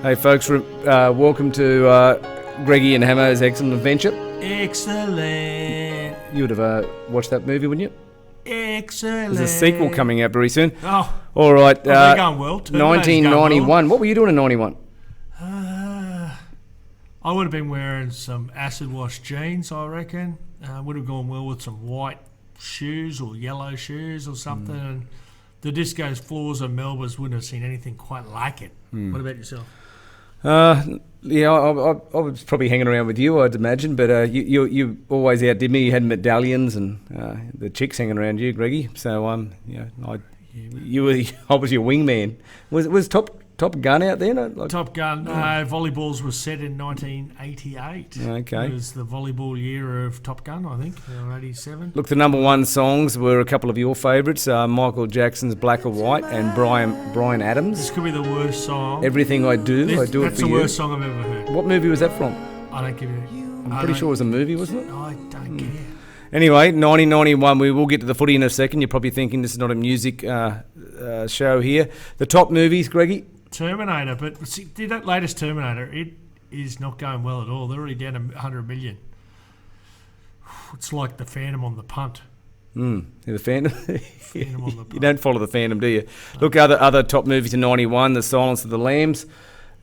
Hey folks, welcome to Greggy and Hamo's Excellent Adventure. Excellent. You would have watched that movie, wouldn't you? Excellent. There's a sequel coming out very soon. Oh, all right. They're going well. 1991. Well. What were you doing in 91? I would have been wearing some acid wash jeans, I reckon. Would have gone well with some white shoes or yellow shoes or something. And the disco floors of Melbourne wouldn't have seen anything quite like it. What about yourself? Yeah, I was probably hanging around with you, I'd imagine, but you always outdid me. You had medallions and the chicks hanging around you, Greggy. So I was your wingman. Was Top Gun out there? No? Top Gun. Volleyballs was set in 1988. Okay. It was the volleyball year of Top Gun, I think, or 87. Look, the number one songs were a couple of your favourites, Michael Jackson's Black or White and Bryan Adams. This could be the worst song. Everything I Do, I Do It For You. That's the worst song I've ever heard. What movie was that from? I don't give you. I'm pretty sure it was a movie, wasn't it? I don't care. Anyway, 1991, we will get to the footy in a second. You're probably thinking this is not a music show here. The top movies, Greggy? Terminator, but see, that latest Terminator, it is not going well at all. They're already down to 100 million. It's like the Phantom on the punt. The Phantom? Phantom on the punt. You don't follow the Phantom, do you? Look, other top movies in 91, The Silence of the Lambs,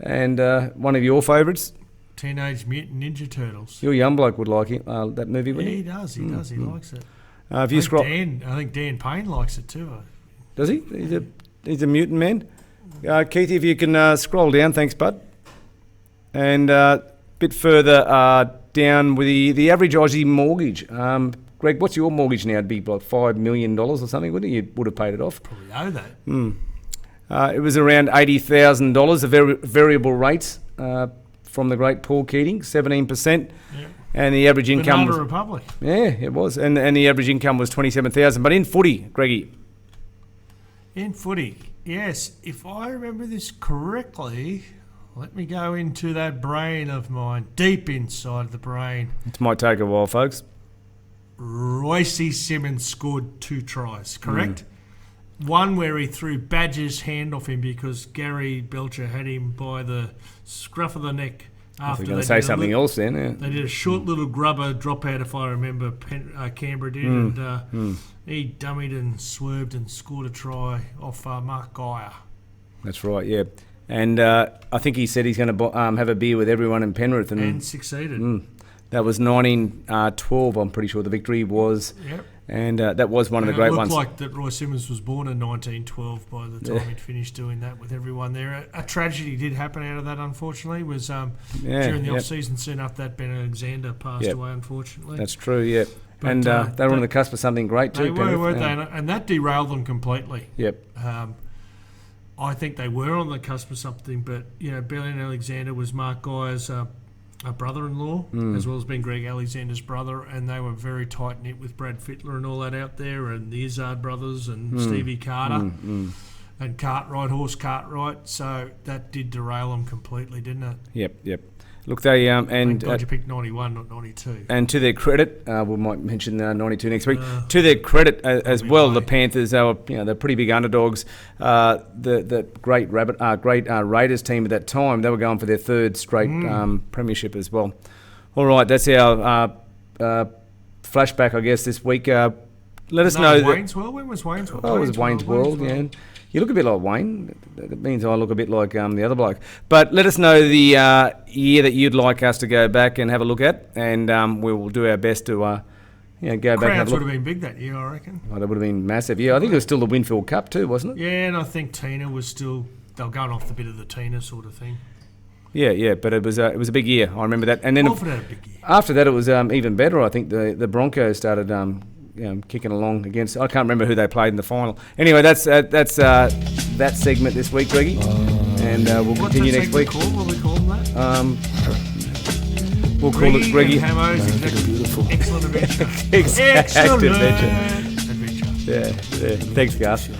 and one of your favourites? Teenage Mutant Ninja Turtles. Your young bloke would like it, that movie, wouldn't he? He does. He likes it. If you I think Dan Payne likes it too. Does he? He's a mutant man? Keith, if you can scroll down, thanks, bud. And a bit further down with the average Aussie mortgage. Greg, what's your mortgage now? It'd be like $5 million or something, wouldn't it? You would have paid it off. Probably owe that. It was around $80,000 of variable rates from the great Paul Keating, 17%. Yep. And the average income Banana Republic. Yeah, it was. And the average income was $27,000. But in footy, Greggy. In footy. Yes, if I remember this correctly, let me go into that brain of mine, deep inside the brain. It might take a while, folks. C Simmons scored 2 tries, correct? One where he threw Badger's hand off him because Gary Belcher had him by the scruff of the neck. After they going to say something else then. Yeah. They did a short little grubber drop out, if I remember, Canberra did, and he dummied and swerved and scored a try off Mark Geyer. That's right, yeah. And I think he said he's going to have a beer with everyone in Penrith. And succeeded. That was 1912, I'm pretty sure the victory was. Yep. And that was one of the great ones. It looked like that Roy Simmons was born in 1912 by the time he'd finished doing that with everyone there. A tragedy did happen out of that, unfortunately, was during the off-season soon after that, Ben Alexander passed away, unfortunately. That's true, yeah. But, and they were on the cusp of something great too. They were, weren't they? And that derailed them completely. Yep. I think they were on the cusp of something, but, Ben Alexander was Mark Geyer's a brother-in-law, as well as being Greg Alexander's brother, and they were very tight-knit with Brad Fittler and all that out there, and the Izzard brothers and Stevie Carter and Cartwright, Horse Cartwright, so that did derail them completely, didn't it? Yep. Look, they I'm glad you picked 91, not 92. And to their credit, we might mention 92 next week. To their credit as well, the Panthers, they were they're pretty big underdogs. The great Raiders team at that time, they were going for their third straight premiership as well. All right, that's our flashback, I guess, this week. Let us know. Wayne's World. When was Wayne's World? Oh, it was Wayne's World. Yeah. You look a bit like Wayne. That means I look a bit like the other bloke. But let us know the year that you'd like us to go back and have a look at, and we will do our best to go back and have a look. Crowds would have been big that year, I reckon. Oh, that would have been massive. Yeah, I think it was still the Winfield Cup too, wasn't it? Yeah, and I think Tina was still. They were going off the bit of the Tina sort of thing. Yeah, but it was a big year. I remember that. And then after that, it was even better. I think the Broncos started. Kicking along against. I can't remember who they played in the final. Anyway, that's that segment this week, Greggy, and we'll continue next week. What we call that? We'll call it Greggy and Hamo's Excellent Adventure. Excellent Adventure. Yeah. Thanks, guys.